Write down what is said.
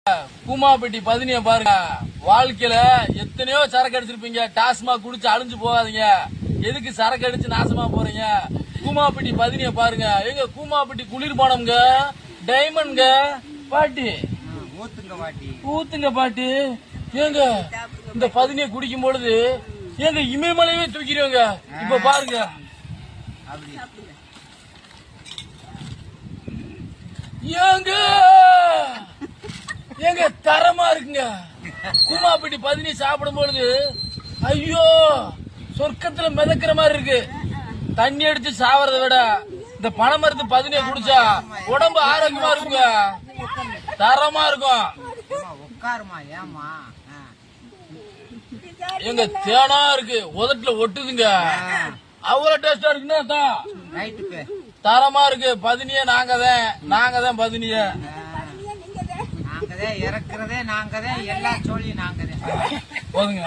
கூமாப்பட்டி பதினிய பாருங்க. வாழ்க்கையில எத்தனையோ சரக்கு அடிச்சிருப்பீங்க. டாஸ்மாக் குடிச்சு அழிஞ்சு போகாதீங்க. எதுக்கு சரக்கு அடிச்சு நாசமா போறீங்க? கூமாப்பட்டி பதினிய பாருங்க. எங்க கூமாப்பட்டி குளிர்பானம்ங்க, டைமண்ட்ங்க பாட்டி, ஊத்துங்க பாட்டி. ஏங்க இந்த பதினிய குடிக்கும் பொழுது ஏங்க இமயமலையே தூக்கிடுவாங்க. இப்ப பாருங்க, ஏங்க ஏங்க தரமா இருக்குங்க. கூமாப்பட்டி பதினி சாப்பிடும் பொழுது ஐயோ சொர்க்கத்துல மிதக்கிற மாதிரி இருக்கு. தண்ணி அடிச்சு சாவறதை விட இந்த பனைமரத்து பதினிய குடிச்சா உடம்பு ஆரோக்கியமா இருக்குங்க, தரமா இருக்கும். எங்க தேனா இருக்கு, உதட்டுல ஒட்டுதுங்க, அவ்வளவு டேஸ்டா இருக்குன்னா தரமா இருக்கு. பதினிய நாங்க தான் பதினிய இறக்குறதே நாங்கதான், எல்லா சோழியும் நாங்கதான். போதுங்க.